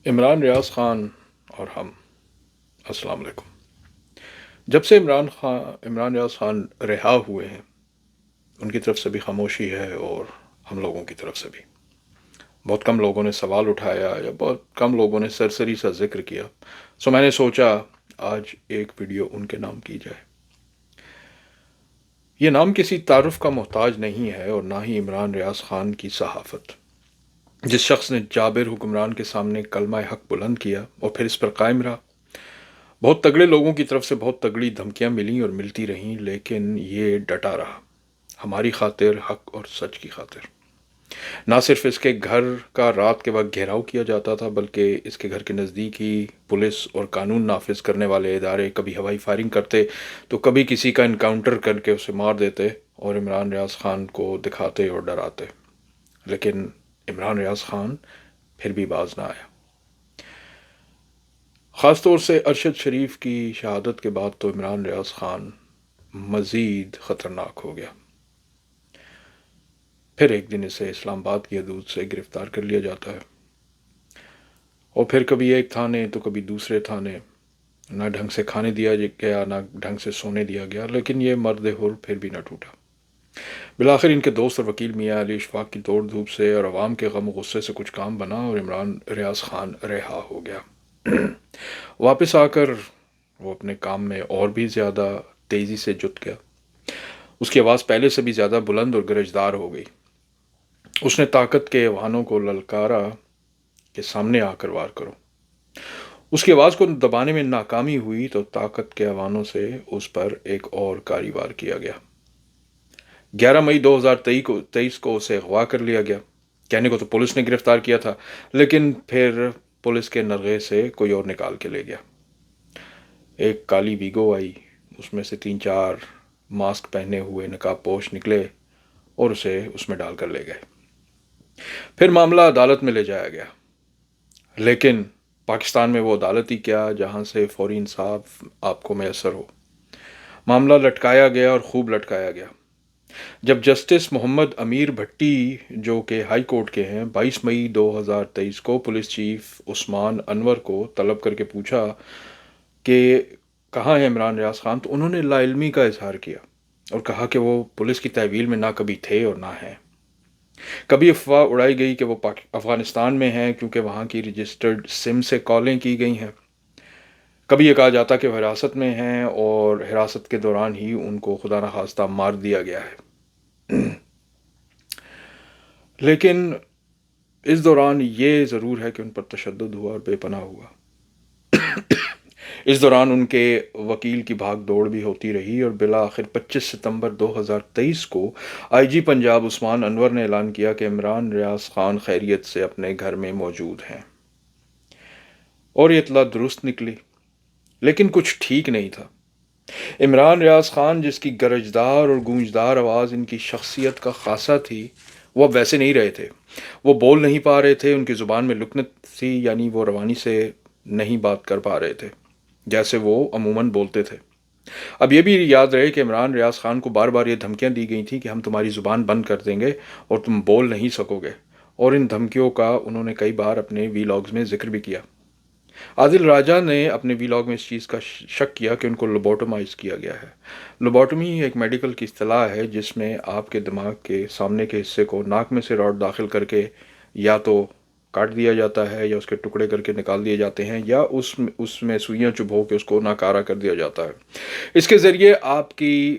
عمران ریاض خان اور ہم، السلام علیکم۔ جب سے عمران ریاض خان رہا ہوئے ہیں، ان کی طرف سے بھی خاموشی ہے اور ہم لوگوں کی طرف سے بھی بہت کم لوگوں نے سوال اٹھایا یا بہت کم لوگوں نے سرسری سا ذکر کیا۔ میں نے سوچا آج ایک ویڈیو ان کے نام کی جائے۔ یہ نام کسی تعارف کا محتاج نہیں ہے اور نہ ہی عمران ریاض خان کی صحافت۔ جس شخص نے جابر حکمران کے سامنے کلمہ حق بلند کیا اور پھر اس پر قائم رہا، بہت تگڑے لوگوں کی طرف سے بہت تگڑی دھمکیاں ملیں اور ملتی رہیں، لیکن یہ ڈٹا رہا ہماری خاطر، حق اور سچ کی خاطر۔ نہ صرف اس کے گھر کا رات کے وقت گھیراؤ کیا جاتا تھا، بلکہ اس کے گھر کے نزدیک ہی پولیس اور قانون نافذ کرنے والے ادارے کبھی ہوائی فائرنگ کرتے تو کبھی کسی کا انکاؤنٹر کر کے اسے مار دیتے اور عمران ریاض خان کو دکھاتے اور ڈراتے، لیکن عمران ریاض خان پھر بھی باز نہ آیا۔ خاص طور سے ارشد شریف کی شہادت کے بعد تو عمران ریاض خان مزید خطرناک ہو گیا۔ پھر ایک دن اسے اسلام آباد کی حدود سے گرفتار کر لیا جاتا ہے اور پھر کبھی ایک تھانے تو کبھی دوسرے تھانے، نہ ڈھنگ سے کھانے دیا گیا نہ ڈھنگ سے سونے دیا گیا، لیکن یہ مرد حر پھر بھی نہ ٹوٹا۔ بالآخر ان کے دوست اور وکیل میاں علی اشفاق کی توڑ دھوپ سے اور عوام کے غم و غصے سے کچھ کام بنا اور عمران ریاض خان رہا ہو گیا۔ واپس آ کر وہ اپنے کام میں اور بھی زیادہ تیزی سے جت گیا۔ اس کی آواز پہلے سے بھی زیادہ بلند اور گرجدار ہو گئی۔ اس نے طاقت کے ایوانوں کو للکارا کہ سامنے آ کر وار کرو۔ اس کی آواز کو دبانے میں ناکامی ہوئی تو طاقت کے ایوانوں سے اس پر ایک اور کاری وار کیا گیا۔ 11 مئی 2023 کو اسے اغوا کر لیا گیا۔ کہنے کو تو پولیس نے گرفتار کیا تھا، لیکن پھر پولیس کے نرغے سے کوئی اور نکال کے لے گیا۔ ایک کالی ویگو آئی، اس میں سے 3-4 ماسک پہنے ہوئے نقاب پوش نکلے اور اسے اس میں ڈال کر لے گئے۔ پھر معاملہ عدالت میں لے جایا گیا، لیکن پاکستان میں وہ عدالت ہی کیا جہاں سے فوری انصاف آپ کو میسر ہو۔ معاملہ لٹکایا گیا اور خوب لٹکایا گیا۔ جب جسٹس محمد امیر بھٹی جو کہ ہائی کورٹ کے ہیں 22 مئی 2023 کو پولیس چیف عثمان انور کو طلب کر کے پوچھا کہ کہاں ہے عمران ریاض خان، تو انہوں نے لا علمی کا اظہار کیا اور کہا کہ وہ پولیس کی تحویل میں نہ کبھی تھے اور نہ ہیں۔ کبھی افواہ اڑائی گئی کہ وہ افغانستان میں ہیں کیونکہ وہاں کی رجسٹرڈ سم سے کالیں کی گئی ہیں۔ کبھی یہ کہا جاتا کہ وہ حراست میں ہیں اور حراست کے دوران ہی ان کو خدا نخواستہ مار دیا گیا ہے۔ لیکن اس دوران یہ ضرور ہے کہ ان پر تشدد ہوا اور بے پناہ ہوا۔ اس دوران ان کے وکیل کی بھاگ دوڑ بھی ہوتی رہی اور بالآخر 25 ستمبر 2023 کو آئی جی پنجاب عثمان انور نے اعلان کیا کہ عمران ریاض خان خیریت سے اپنے گھر میں موجود ہیں، اور یہ اطلاع درست نکلی، لیکن کچھ ٹھیک نہیں تھا۔ عمران ریاض خان جس کی گرجدار اور گونجدار آواز ان کی شخصیت کا خاصہ تھی، وہ اب ویسے نہیں رہے تھے۔ وہ بول نہیں پا رہے تھے، ان کی زبان میں لکنت تھی، یعنی وہ روانی سے نہیں بات کر پا رہے تھے جیسے وہ عموماً بولتے تھے۔ اب یہ بھی یاد رہے کہ عمران ریاض خان کو بار بار یہ دھمکیاں دی گئی تھیں کہ ہم تمہاری زبان بند کر دیں گے اور تم بول نہیں سکو گے، اور ان دھمکیوں کا انہوں نے کئی بار اپنے ویلاگز میں ذکر بھی کیا۔ عادل راجہ نے اپنے ویلاگ میں اس چیز کا شک کیا کہ ان کو لوبوٹومائز کیا گیا ہے۔ لوبوٹومی ایک میڈیکل کی اصطلاح ہے جس میں آپ کے دماغ کے سامنے کے حصے کو ناک میں سے راڈ داخل کر کے یا تو کاٹ دیا جاتا ہے یا اس کے ٹکڑے کر کے نکال دیے جاتے ہیں، یا اس میں سوئیاں چبھو کے اس کو ناکارہ کر دیا جاتا ہے۔ اس کے ذریعے آپ کی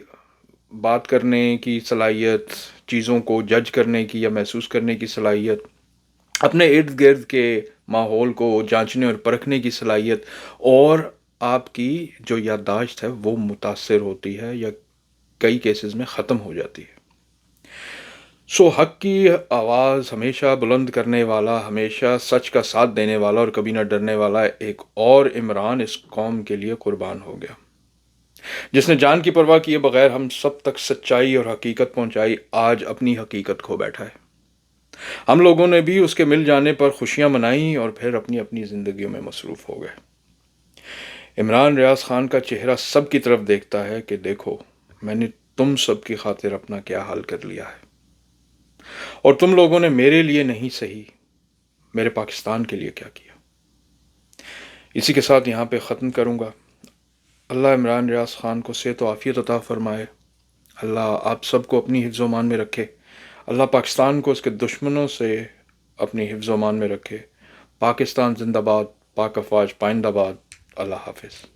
بات کرنے کی صلاحیت، چیزوں کو جج کرنے کی یا محسوس کرنے کی صلاحیت، اپنے ارد گرد کے ماحول کو جانچنے اور پرکھنے کی صلاحیت، اور آپ کی جو یادداشت ہے وہ متاثر ہوتی ہے یا کئی کیسز میں ختم ہو جاتی ہے۔ حق کی آواز ہمیشہ بلند کرنے والا، ہمیشہ سچ کا ساتھ دینے والا اور کبھی نہ ڈرنے والا ایک اور عمران اس قوم کے لیے قربان ہو گیا، جس نے جان کی پرواہ کیے بغیر ہم سب تک سچائی اور حقیقت پہنچائی، آج اپنی حقیقت کھو بیٹھا ہے۔ ہم لوگوں نے بھی اس کے مل جانے پر خوشیاں منائیں اور پھر اپنی اپنی زندگیوں میں مصروف ہو گئے۔ عمران ریاض خان کا چہرہ سب کی طرف دیکھتا ہے کہ دیکھو میں نے تم سب کی خاطر اپنا کیا حال کر لیا ہے، اور تم لوگوں نے میرے لیے نہیں، صحیح میرے پاکستان کے لیے کیا کیا۔ اسی کے ساتھ یہاں پہ ختم کروں گا۔ اللہ عمران ریاض خان کو صحت و عافیت عطا فرمائے، اللہ آپ سب کو اپنی حفظ و امان میں رکھے، اللہ پاکستان کو اس کے دشمنوں سے اپنی حفظ و امان میں رکھے۔ پاکستان زندہ باد، پاک افواج پائندہ باد۔ اللہ حافظ۔